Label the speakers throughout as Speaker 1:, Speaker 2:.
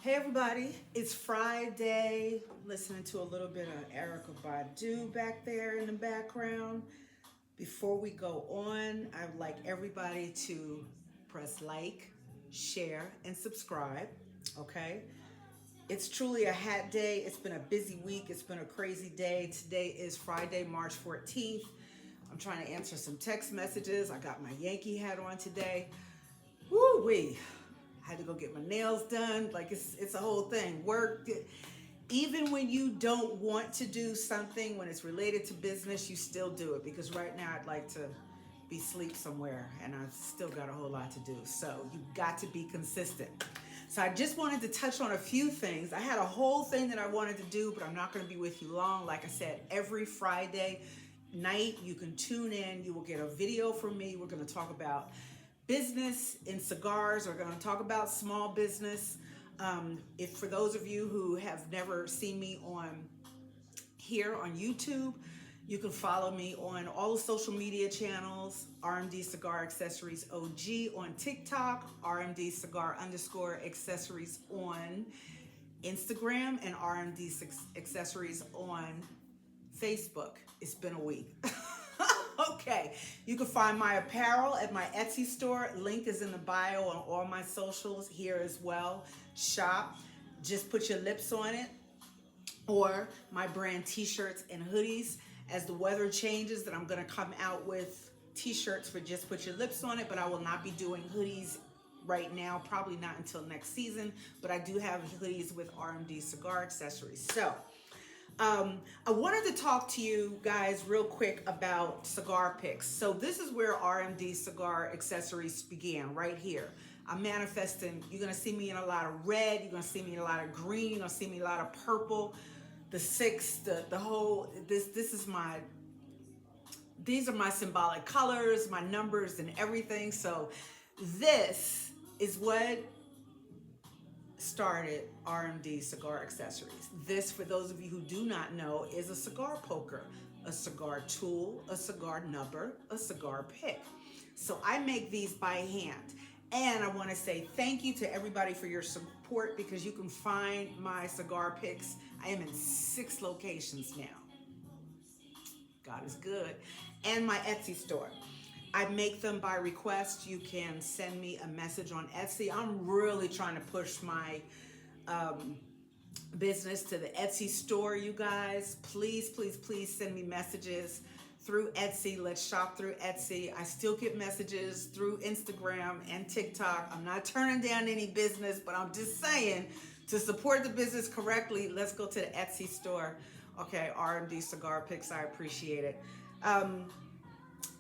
Speaker 1: Hey everybody, it's Friday. Listening to a little bit of Erica Badu back there in the background. Before we go on, I would like everybody to press like, share, and subscribe. Okay? It's truly a hat day. It's been a busy week. It's been a crazy day. Today is Friday, March 14th. I'm trying to answer some text messages. I got my Yankee hat on today. Woo wee. I had to go get my nails done. Like it's a whole thing. Work. Even when you don't want to do something, when it's related to business, you still do it. Because right now I'd like to be asleep somewhere and I've still got a whole lot to do. So you got to be consistent. So I just wanted to touch on a few things. I had a whole thing that I wanted to do, but I'm not going to be with you long. Like I said, every Friday night you can tune in. You will get a video from me. We're going to talk about business in cigars. We're going to talk about small business. If for those of you who have never seen me on here on YouTube, you can follow me on all the social media channels, RMD Cigar Accessories OG on TikTok, RMD Cigar underscore accessories on Instagram, and RMD Accessories on Facebook. It's been a week. Okay, you can find my apparel at my Etsy store. Link is in the bio on all my socials here as well. Shop, just put your lips on it. Or my brand t-shirts and hoodies. As the weather changes, that I'm gonna come out with t-shirts for just put your lips on it, but I will not be doing hoodies right now, probably not until next season, but I do have hoodies with RMD Cigar Accessories. So, I wanted to talk to you guys real quick about cigar picks. So this is where RMD Cigar Accessories began, right here. I'm manifesting. You're gonna see me in a lot of red. You're gonna see me in a lot of green. You're gonna see me in a lot of purple. The six, the whole. This is my. These are my symbolic colors, my numbers, and everything. So this is what started RMD Cigar Accessories. This, for those of you who do not know, is a cigar poker, a cigar tool, a cigar number, a cigar pick. So I make these by hand. And I want to say thank you to everybody for your support, because you can find my cigar picks. I am in 6 locations now. God is good. And my Etsy store. I make them by request. You can send me a message on Etsy. I'm really trying to push my business to the Etsy store, you guys. Please, please, please send me messages through Etsy. Let's shop through Etsy. I still get messages through Instagram and TikTok. I'm not turning down any business, but I'm just saying, to support the business correctly, let's go to the Etsy store. Okay, RMD Cigar Picks, I appreciate it.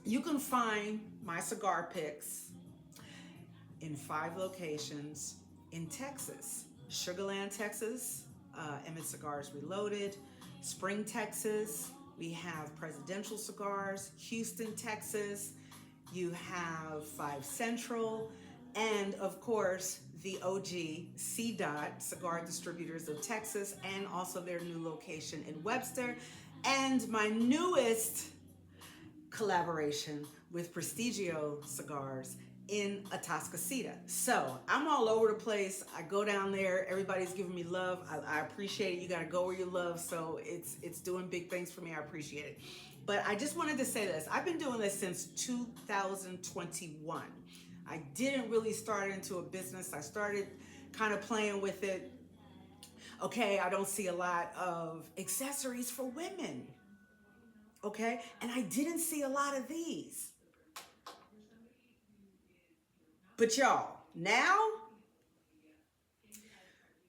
Speaker 1: You can find my cigar picks in 5 locations in Texas. Sugarland, Texas, Emmett Cigars Reloaded. Spring, Texas, we have Presidential Cigars. Houston, Texas, you have 5 Central. And of course, the OG C-Dot Cigar Distributors of Texas, and also their new location in Webster. And my newest collaboration with Prestigio Cigars in Atascocita. So I'm all over the place. I go down there. Everybody's giving me love. I appreciate it. You got to go where you love. So it's doing big things for me. I appreciate it. But I just wanted to say this. I've been doing this since 2021. I didn't really start into a business. I started kind of playing with it. Okay, I don't see a lot of accessories for women. Okay, and I didn't see a lot of these. But y'all, now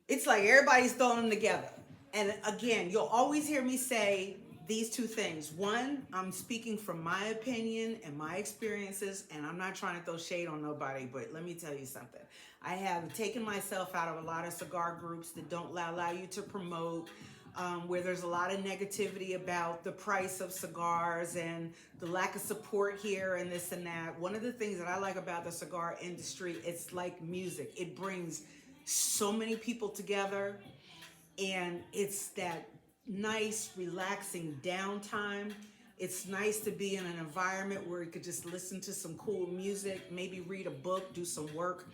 Speaker 1: it's like everybody's throwing them together. And again, you'll always hear me say these 2 things. One, I'm speaking from my opinion and my experiences, and I'm not trying to throw shade on nobody, but let me tell you something. I have taken myself out of a lot of cigar groups that don't allow you to promote, where there's a lot of negativity about the price of cigars and the lack of support here and this and that. One of the things that I like about the cigar industry, it's like music. It brings so many people together, and it's that nice, relaxing downtime. It's nice to be in an environment where you could just listen to some cool music, maybe read a book, do some work.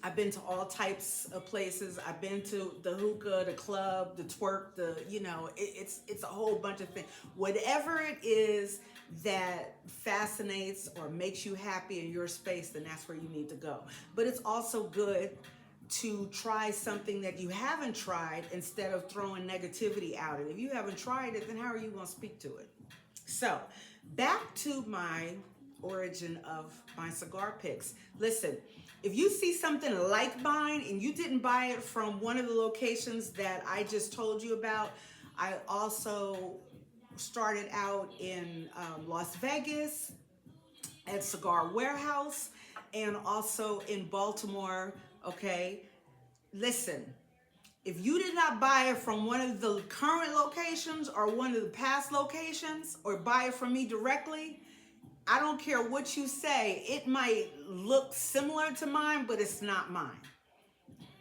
Speaker 1: I've been to all types of places. I've been to the hookah, the club, the twerk, it's a whole bunch of things. Whatever it is that fascinates or makes you happy in your space, then that's where you need to go. But it's also good to try something that you haven't tried instead of throwing negativity out. And if you haven't tried it, then how are you going to speak to it? So, back to my origin of my cigar picks. Listen, if you see something like mine and you didn't buy it from one of the locations that I just told you about, I also started out in Las Vegas at Cigar Warehouse and also in Baltimore, okay? Listen, if you did not buy it from one of the current locations or one of the past locations or buy it from me directly, I don't care what you say. It might look similar to mine, but it's not mine.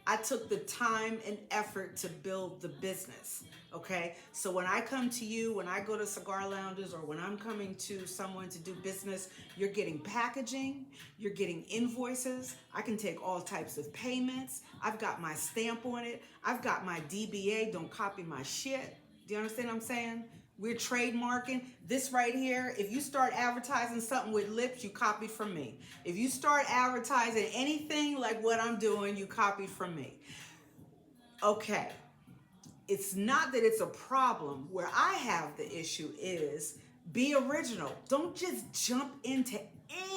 Speaker 1: I took the time and effort to build the business, okay? So when I come to you, when I go to cigar lounges, or when I'm coming to someone to do business, you're getting packaging, you're getting invoices. I can take all types of payments. I've got my stamp on it. I've got my DBA, don't copy my shit. Do you understand what I'm saying? We're trademarking this right here. If you start advertising something with lips, you copied from me. If you start advertising anything like what I'm doing, you copied from me. Okay. It's not that it's a problem. Where I have the issue is be original. Don't just jump into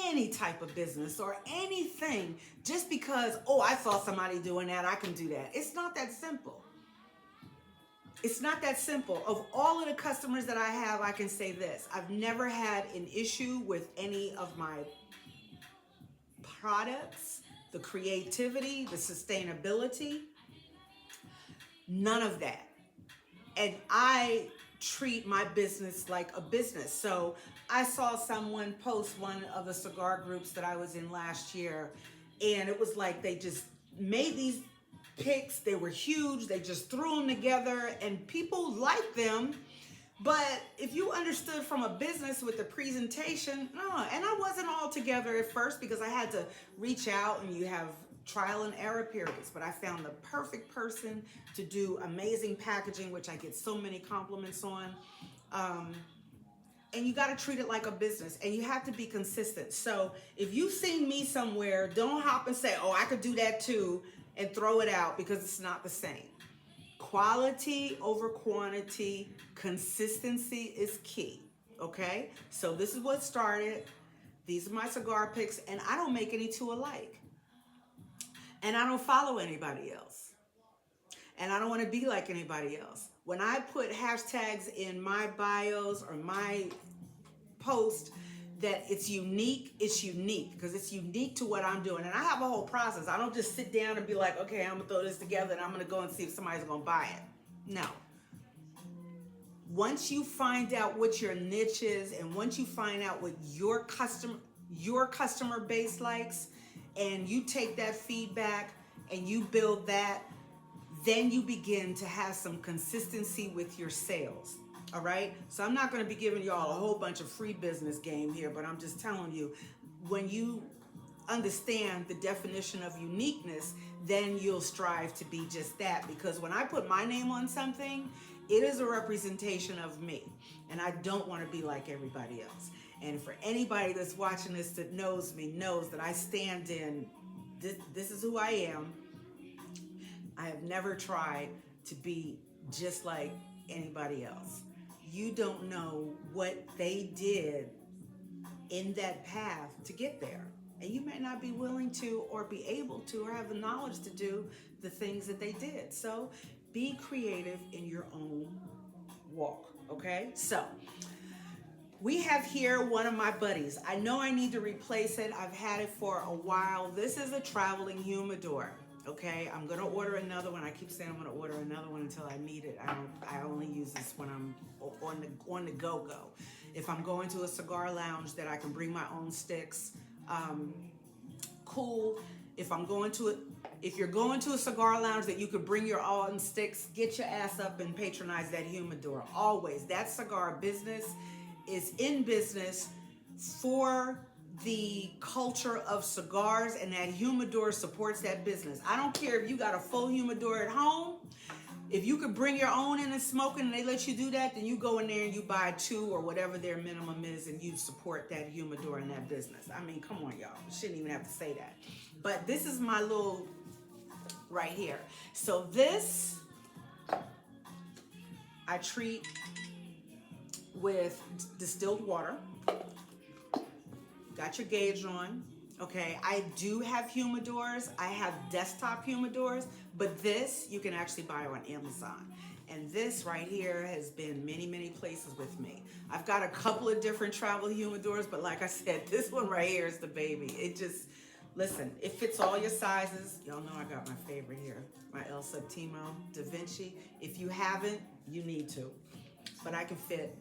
Speaker 1: any type of business or anything just because, oh, I saw somebody doing that, I can do that. It's not that simple. It's not that simple. Of all of the customers that I have, I can say this. I've never had an issue with any of my products, the creativity, the sustainability, none of that. And I treat my business like a business. So I saw someone post one of the cigar groups that I was in last year, and it was like they just made these picks. They were huge. They just threw them together and people liked them. But if you understood from a business with the presentation, no, and I wasn't all together at first because I had to reach out and you have trial and error periods. But I found the perfect person to do amazing packaging, which I get so many compliments on. And you got to treat it like a business and you have to be consistent. So if you've seen me somewhere, don't hop and say, oh, I could do that too, and throw it out, because it's not the same. Quality over quantity, consistency is key, okay? So this is what started. These are my cigar picks, and I don't make any two alike. And I don't follow anybody else. And I don't want to be like anybody else. When I put hashtags in my bios or my post that it's unique because it's unique to what I'm doing. And I have a whole process. I don't just sit down and be like, okay, I'm gonna throw this together and I'm gonna go and see if somebody's gonna buy it. No. Once you find out what your niche is and once you find out what your customer base likes, and you take that feedback and you build that, then you begin to have some consistency with your sales. All right. So I'm not going to be giving y'all a whole bunch of free business game here, but I'm just telling you, when you understand the definition of uniqueness, then you'll strive to be just that. Because when I put my name on something, it is a representation of me. And I don't want to be like everybody else. And for anybody that's watching this that knows me, knows that I stand in, this is who I am. I have never tried to be just like anybody else. You don't know what they did in that path to get there. And you may not be willing to or be able to or have the knowledge to do the things that they did. So be creative in your own walk, okay? So we have here one of my buddies. I know I need to replace it. I've had it for a while. This is a traveling humidor. Okay, I'm gonna order another one. I keep saying I'm gonna order another one until I need it. I only use this when I'm on the go-go. If I'm going to a cigar lounge that I can bring my own sticks, cool. If you're going to a cigar lounge that you could bring your own sticks, get your ass up and patronize that humidor. Always. That cigar business is in business for the culture of cigars, and that humidor supports that business. I don't care if you got a full humidor at home. If you could bring your own in and smoke and they let you do that, then you go in there and you buy 2 or whatever their minimum is, and you support that humidor and that business. I mean, come on, y'all. You shouldn't even have to say that. But this is my little right here. So this I treat with distilled water. Got your gauge on. Okay, I do have humidors. I have desktop humidors, but this you can actually buy on Amazon. And this right here has been many, many places with me. I've got a couple of different travel humidors, but like I said, this one right here is the baby. It just, listen, it fits all your sizes. Y'all know I got my favorite here, my El Septimo Da Vinci. If you haven't, you need to. But I can fit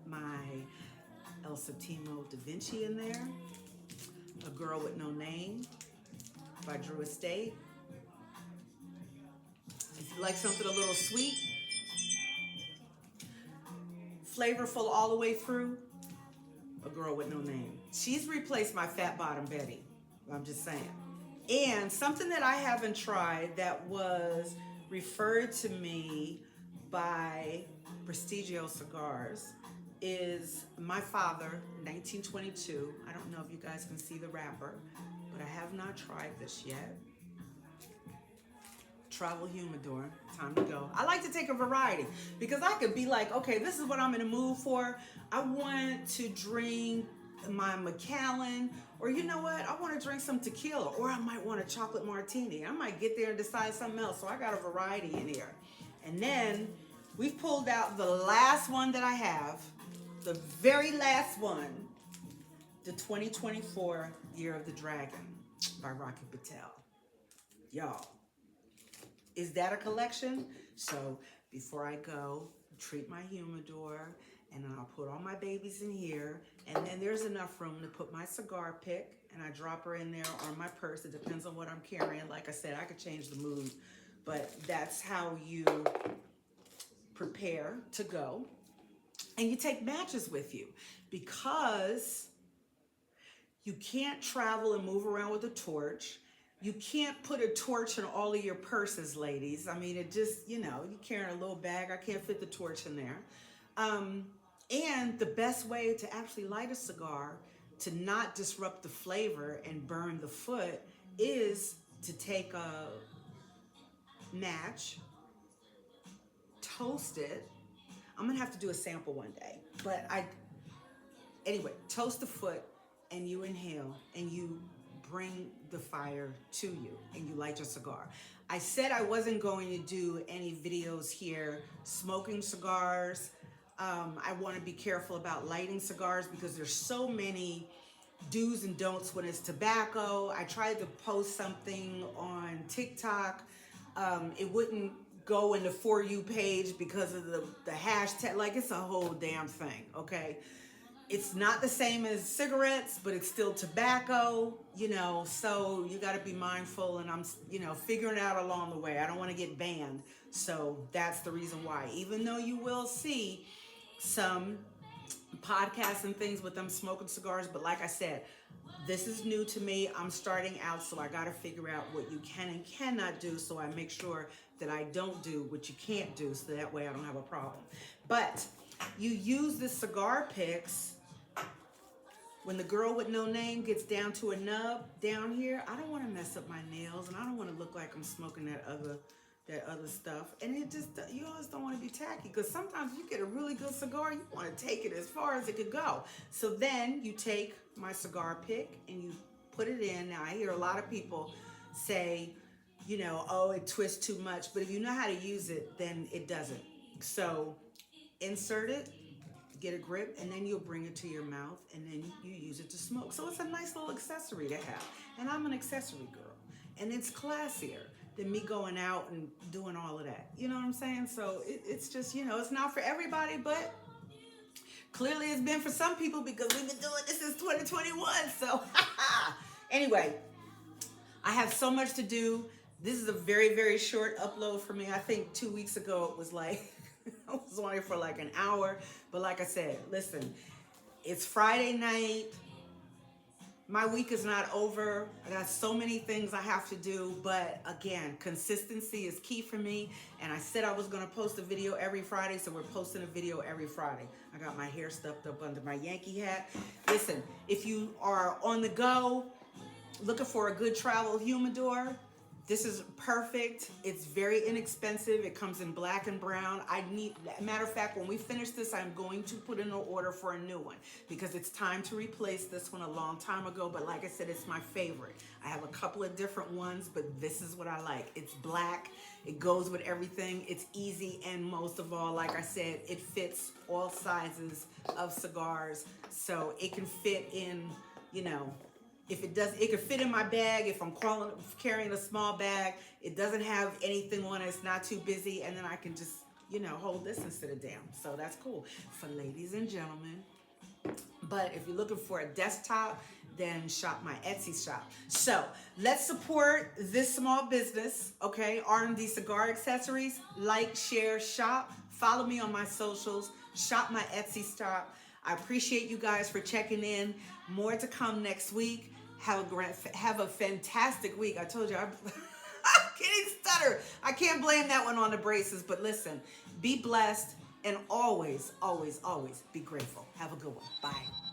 Speaker 1: my El Septimo Da Vinci in there. A Girl with No Name by Drew Estate. If you like something a little sweet, flavorful all the way through, A Girl with No Name. She's replaced my Fat Bottom Betty. I'm just saying. And something that I haven't tried that was referred to me by Prestigio Cigars is my father, 1922. I don't know if you guys can see the wrapper, but I have not tried this yet. Travel humidor, time to go. I like to take a variety because I could be like, okay, this is what I'm in the mood for. I want to drink my Macallan, or you know what? I want to drink some tequila, or I might want a chocolate martini. I might get there and decide something else. So I got a variety in here. And then we've pulled out the last one that I have. The very last one, the 2024 Year of the Dragon by Rocky Patel. Y'all, is that a collection? So before I go, treat my humidor, and then I'll put all my babies in here, and then there's enough room to put my cigar pick, and I drop her in there, or my purse. It depends on what I'm carrying. Like I said, I could change the mood, but that's how you prepare to go. And you take matches with you, because you can't travel and move around with a torch. You can't put a torch in all of your purses, ladies. I mean, it just, you know, you're carrying a little bag. I can't fit the torch in there. And the best way to actually light a cigar to not disrupt the flavor and burn the foot is to take a match, toast it. I'm gonna have to do a sample one day, but anyway, toast the foot, and you inhale, and you bring the fire to you, and you light your cigar. I said I wasn't going to do any videos here smoking cigars. I want to be careful about lighting cigars because there's so many do's and don'ts when it's tobacco. I tried to post something on TikTok. It wouldn't go in the For You page because of the hashtag. Like, it's a whole damn thing, okay? It's not the same as cigarettes, but it's still tobacco, you know, so you got to be mindful, and I'm, you know, figuring it out along the way. I don't want to get banned, so that's the reason why. Even though you will see some podcasts and things with them smoking cigars, but like I said, this is new to me. I'm starting out, so I got to figure out what you can and cannot do, so I make sure that I don't do what you can't do, so that way I don't have a problem. But you use the cigar picks. When the Girl with No Name gets down to a nub down here, I don't want to mess up my nails, and I don't want to look like I'm smoking that other stuff. And it just, you always don't want to be tacky, because sometimes you get a really good cigar, you want to take it as far as it could go. So then you take my cigar pick and you put it in. Now I hear a lot of people say, you know, oh, it twists too much, but if you know how to use it, then it doesn't. So insert it, get a grip, and then you'll bring it to your mouth, and then you use it to smoke. So it's a nice little accessory to have. And I'm an accessory girl, and it's classier than me going out and doing all of that. You know what I'm saying? So it's just, you know, it's not for everybody, but clearly it's been for some people, because we've been doing this since 2021. So anyway, I have so much to do. This is a very, very short upload for me. I think 2 weeks ago it was like, I was on here for like an hour. But like I said, listen, it's Friday night. My week is not over. I got so many things I have to do, but again, consistency is key for me. And I said I was gonna post a video every Friday, so we're posting a video every Friday. I got my hair stuffed up under my Yankee hat. Listen, if you are on the go, looking for a good travel humidor, this is perfect. It's very inexpensive. It comes in black and brown. Matter of fact, when we finish this, I'm going to put in an order for a new one because it's time to replace this one a long time ago. But like I said, it's my favorite. I have a couple of different ones, but this is what I like. It's black. It goes with everything. It's easy. And most of all, like I said, it fits all sizes of cigars. So it can fit in, you know, if it does, it could fit in my bag. If I'm carrying a small bag, it doesn't have anything on it. It's not too busy. And then I can just, you know, hold this and sit it down. So that's cool for ladies and gentlemen. But if you're looking for a desktop, then shop my Etsy shop. So let's support this small business, okay? R&D Cigar Accessories. Like, share, shop. Follow me on my socials. Shop my Etsy shop. I appreciate you guys for checking in. More to come next week. Have a fantastic week. I told you, I'm getting stutter. I can't blame that one on the braces. But listen, be blessed and always, always, always be grateful. Have a good one. Bye.